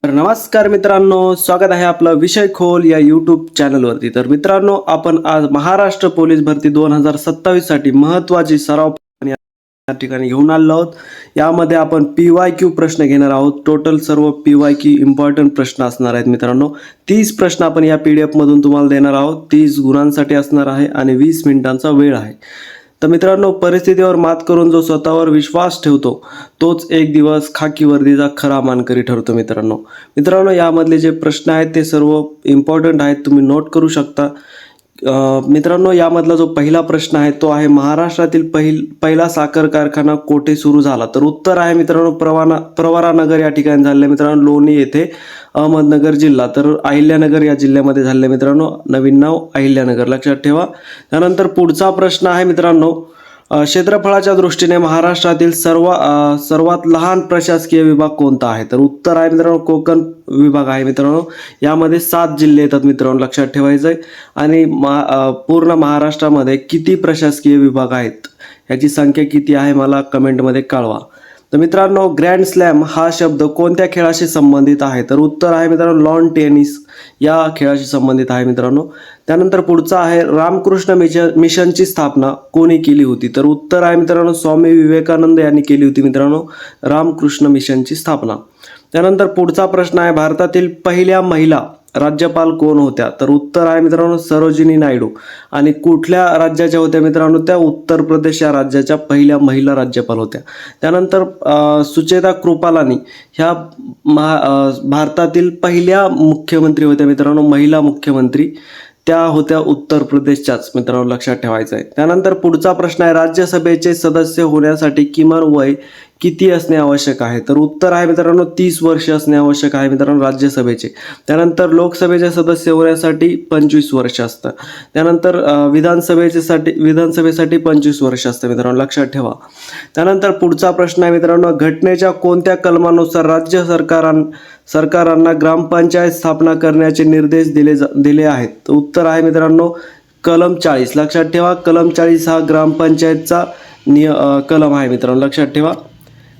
तर नमस्कार मित्रांनो, स्वागत आहे आपलं विषय खोल या यूट्यूब चॅनलवरती. तर मित्रांनो, आपण आज महाराष्ट्र पोलीस भरती 2027 साठी महत्त्वाची सराव या ठिकाणी घेऊन आलो आहोत. यामध्ये आपण PYQ प्रश्न घेणार आहोत. टोटल सर्व PYQ इम्पॉर्टंट प्रश्न असणार आहेत मित्रांनो. 30 प्रश्न आपण या PDF मधून तुम्हाला देणार आहोत. 30 गुणांसाठी असणार आहे आणि 20 मिनिटांचा वेळ आहे. तर मित्रांनो, परिस्थितीवर मात करून जो स्वतःवर विश्वास ठेवतो तोच एक दिवस खाकी वर्दीचा खरा मानकरी ठरतो. मित्रांनो, यामधले जे प्रश्न आहेत ते सर्व इम्पॉर्टंट आहेत, तुम्ही नोट करू शकता. मित्रांनो, यामधला जो पहिला प्रश्न आहे तो आहे, महाराष्ट्रातील पहिला साखर कारखाना कोठे सुरू झाला? तर उत्तर आहे मित्रांनो प्रवरानगर या ठिकाणी झाले मित्रांनो, लोणी येथे, अहमदनगर जिल्हा. तर अहिल्यानगर या जिल्ह्यामध्ये झाले मित्रांनो. नवीन नाव अहिल्यानगर, लक्षात ठेवा. त्यानंतर पुढचा प्रश्न आहे मित्रांनो, क्षेत्रफळाच्या दृष्टीने महाराष्ट्रातील सर्वात लहान प्रशासकीय विभाग कोणता आहे? तर उत्तर आहे मित्रांनो कोकण विभाग आहे मित्रांनो. यामध्ये 7 जिल्हे येतात मित्रांनो, लक्षात ठेवायचं आहे. आणि पूर्ण महाराष्ट्रामध्ये किती प्रशासकीय विभाग आहेत याची संख्या किती आहे मला कमेंटमध्ये कळवा. तर मित्रांनो, ग्रँड स्लॅम हा शब्द कोणत्या खेळाशी संबंधित आहे? तर उत्तर आहे मित्रांनो लॉन टेनिस या खेळाशी संबंधित आहे मित्रांनो. त्यानंतर पुढचा आहे, रामकृष्ण मिशनची स्थापना कोणी केली होती? तर उत्तर आहे मित्रांनो स्वामी विवेकानंद यांनी केली होती मित्रांनो रामकृष्ण मिशनची स्थापना. त्यानंतर पुढचा प्रश्न आहे, भारतातील पहिल्या महिला राज्यपाल कोण होत्या? तर उत्तर आहे मित्रांनो सरोजिनी नायडू. आणि कुठल्या राज्याच्या होत्या मित्रांनो? त्या उत्तर प्रदेश या राज्याच्या पहिल्या महिला राज्यपाल होत्या. त्यानंतर सुचेता कृपालानी ह्या भारतातील पहिल्या मुख्यमंत्री होत्या मित्रांनो, महिला मुख्यमंत्री. त्या होत्या उत्तर प्रदेशच्याच मित्रांनो, लक्षात ठेवायचं आहे. त्यानंतर पुढचा प्रश्न आहे, राज्यसभेचे सदस्य होण्यासाठी किमान वय किती असणे आवश्यक आहे? तर उत्तर आहे मित्रांनो 30 वर्ष असणे आवश्यक आहे मित्रांनो राज्यसभेचे. त्यानंतर लोकसभेचे सदस्य होण्यासाठी 25 वर्ष असतं. त्यानंतर विधानसभेसाठी 25 वर्ष असतं मित्रांनो, लक्षात ठेवा. त्यानंतर पुढचा प्रश्न आहे मित्रांनो, घटनेच्या कोणत्या कलमानुसार राज्य सरकारांना ग्रामपंचायत स्थापना करण्याचे निर्देश दिले आहेत? तर उत्तर आहे मित्रांनो कलम 40. लक्षात ठेवा, कलम 40 हा ग्रामपंचायतचा कलम आहे मित्रांनो, लक्षात ठेवा.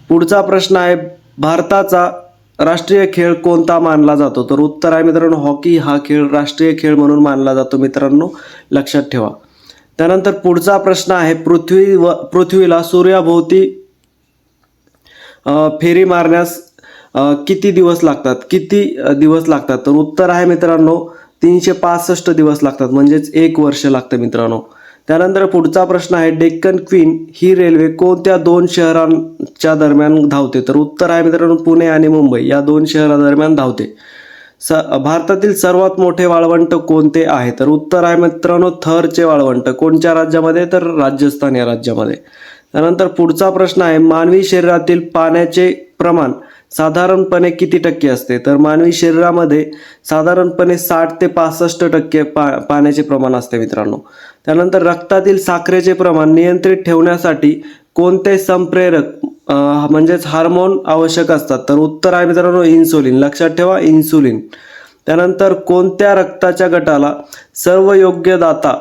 पुढचा प्रश्न आहे, भारताचा राष्ट्रीय खेळ कोणता मानला जातो? तर उत्तर आहे मित्रांनो हॉकी हा खेळ राष्ट्रीय खेळ म्हणून मानला जातो मित्रांनो, लक्षात ठेवा. त्यानंतर पुढचा प्रश्न आहे, पृथ्वीला सूर्याभोवती फेरी मारण्यास किती दिवस लागतात? तर उत्तर आहे मित्रांनो 365 दिवस लागतात, म्हणजेच 1 वर्ष लागतं मित्रांनो. त्यानंतर पुढचा प्रश्न आहे, डेक्कन क्वीन ही रेल्वे कोणत्या 2 शहरांच्या दरम्यान धावते? तर उत्तर आहे मित्रांनो पुणे आणि मुंबई या 2 शहरांदरम्यान धावते. भारतातील सर्वात मोठे वाळवंट कोणते आहे? तर उत्तर आहे मित्रांनो थरचे वाळवंट. कोणत्या राज्यामध्ये? तर राजस्थान या राज्यामध्ये. त्यानंतर पुढचा प्रश्न आहे, मानवी शरीरातील पाण्याचे प्रमाण साधारणपणे किती टक्के असते? तर मानवी शरीरामध्ये साधारणपणे 60 ते 65% पाण्याचे प्रमाण असते मित्रांनो. त्यानंतर रक्तातील साखरेचे प्रमाण नियंत्रित ठेवण्यासाठी कोणते संप्रेरक म्हणजेच हार्मोन आवश्यक असतात? तर उत्तर आहे मित्रांनो इन्सुलिन, लक्षात ठेवा इन्सुलिन. त्यानंतर कोणत्या रक्ताच्या गटाला सर्वयोग्य दाता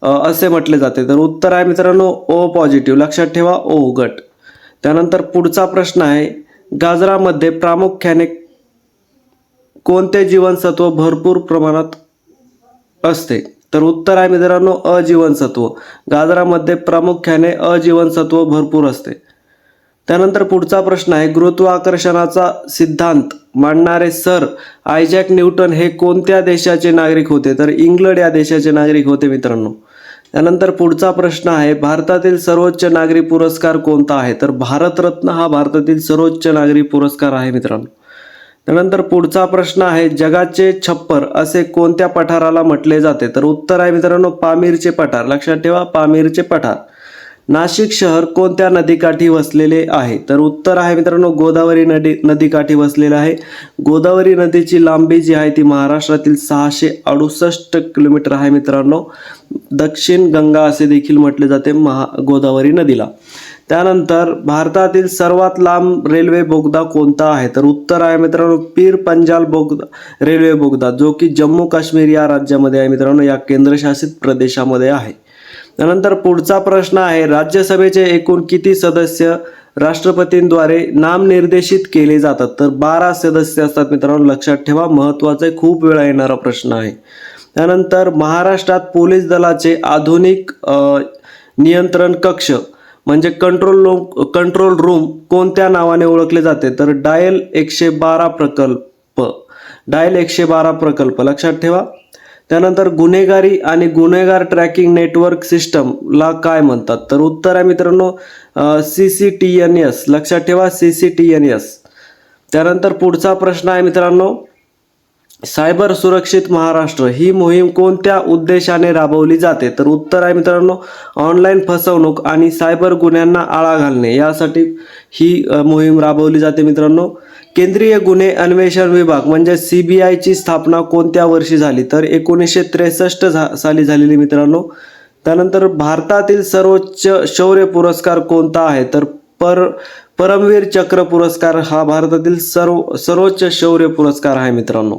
असे म्हटले जाते? तर उत्तर आहे मित्रांनो O पॉझिटिव्ह, लक्षात ठेवा O गट. त्यानंतर पुढचा प्रश्न आहे, गाजरामध्ये प्रामुख्याने कोणते जीवनसत्व भरपूर प्रमाणात असते? तर उत्तर आहे मित्रांनो अ जीवनसत्व. गाजरामध्ये प्रामुख्याने अ जीवनसत्व भरपूर असते. त्यानंतर पुढचा प्रश्न आहे, गुरुत्वाकर्षणाचा सिद्धांत मांडणारे सर आयझॅक न्यूटन हे कोणत्या देशाचे नागरिक होते? तर इंग्लंड या देशाचे नागरिक होते मित्रांनो. त्यानंतर पुढचा प्रश्न आहे, भारतातील सर्वोच्च नागरी पुरस्कार कोणता आहे? तर भारतरत्न हा भारतातील सर्वोच्च नागरी पुरस्कार आहे मित्रांनो. त्यानंतर पुढचा प्रश्न आहे, जगाचे छप्पर असे कोणत्या पठाराला म्हटले जाते? तर उत्तर आहे मित्रांनो पामीरचे पठार, लक्षात ठेवा पामीरचे पठार. नाशिक शहर कोणत्या नदीकाठी वसलेले आहे? तर उत्तर आहे मित्रांनो गोदावरी नदीकाठी वसलेले आहे. गोदावरी नदीची लांबी जी आहे ती महाराष्ट्रातील 668 किलोमीटर आहे मित्रांनो. दक्षिण गंगा असे देखील म्हटले जाते गोदावरी नदीला. त्यानंतर भारतातील सर्वात लांब रेल्वे बोगदा कोणता आहे? तर उत्तर आहे मित्रांनो पीर पंजाल रेल्वे बोगदा, जो की जम्मू काश्मीर या राज्यामध्ये आहे मित्रांनो, या केंद्रशासित प्रदेशामध्ये आहे. त्यानंतर पुढचा प्रश्न आहे, राज्यसभेचे एकूण किती सदस्य राष्ट्रपतींद्वारे नामनिर्देशित केले जातात? तर 12 सदस्य असतात मित्रांनो, लक्षात ठेवा. महत्त्वाचा आहे, खूप वेळा येणारा प्रश्न आहे. त्यानंतर महाराष्ट्रात पोलीस दलाचे आधुनिक नियंत्रण कक्ष म्हणजे कंट्रोल रूम कोणत्या नावाने ओळखले जाते? तर डायल 112 प्रकल्प लक्षात ठेवा. त्यानंतर गुन्हेगारी आणि गुन्हेगार ट्रॅकिंग नेटवर्क सिस्टमला काय म्हणतात? तर उत्तर आहे मित्रांनो CCTNS. लक्षात ठेवा, CCTNS. त्यानंतर पुढचा प्रश्न आहे मित्रांनो, सायबर सुरक्षित महाराष्ट्र ही मोहीम कोणत्या उद्देशाने राबवली जाते? तर उत्तर आहे मित्रांनो ऑनलाईन फसवणूक आणि सायबर गुन्ह्यांना आळा घालणे यासाठी ही मोहीम राबवली जाते मित्रांनो. केंद्रीय गुन्हे अन्वेषण विभाग म्हणजे CBIची स्थापना कोणत्या वर्षी झाली? तर 1963 साली झालेली मित्रांनो. त्यानंतर भारतातील सर्वोच्च शौर्य पुरस्कार कोणता आहे? तर परमवीर चक्र पुरस्कार हा भारतातील सर्वोच्च शौर्य पुरस्कार आहे मित्रांनो.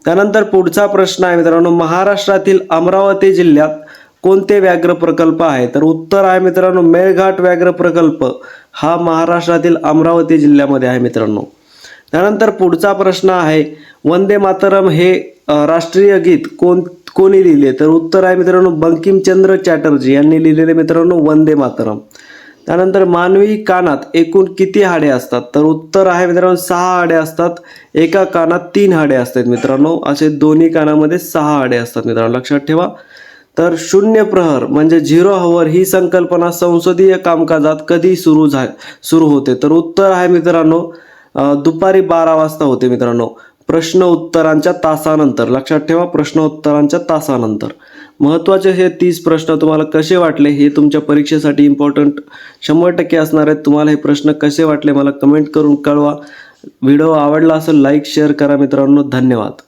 त्यानंतर पुढचा प्रश्न आहे मित्रांनो, महाराष्ट्रातील अमरावती जिल्ह्यात कोणते व्याघ्र प्रकल्प आहे? तर उत्तर आहे मित्रांनो मेळघाट व्याघ्र प्रकल्प हा महाराष्ट्रातील अमरावती जिल्ह्यामध्ये आहे मित्रांनो. त्यानंतर पुढचा प्रश्न आहे, वंदे मातरम हे राष्ट्रीय गीत कोणी लिहिले? तर उत्तर आहे मित्रांनो बंकिमचंद्र चॅटर्जी यांनी लिहिलेले मित्रांनो वंदे मातरम. त्यानंतर मानवी कानात एकूण किती हाडे असतात? तर उत्तर आहे मित्रांनो 6 हाडे असतात. एका कानात 3 हाडे असतात मित्रांनो, असे दोन्ही कानामध्ये 6 हाडे असतात मित्रांनो, लक्षात ठेवा. तर शून्य प्रहर म्हणजे 0 हवर ही संकल्पना संसदीय कामकाजात कधी सुरू होते? तर उत्तर आहे मित्रांनो दुपारी 12 वाजता होते मित्रांनो, प्रश्न उत्तरांच्या तासानंतर. लक्षात ठेवा, प्रश्न उत्तरांच्या तासानंतर. महत्त्वाचे हे 30 प्रश्न तुम्हाला कसे वाटले हे तुमच्या परीक्षेसाठी इम्पॉर्टंट 100% असणार आहेत. तुम्हाला हे प्रश्न कसे वाटले मला कमेंट करून कळवा. व्हिडिओ आवडला असेल लाईक शेअर करा मित्रांनो. धन्यवाद.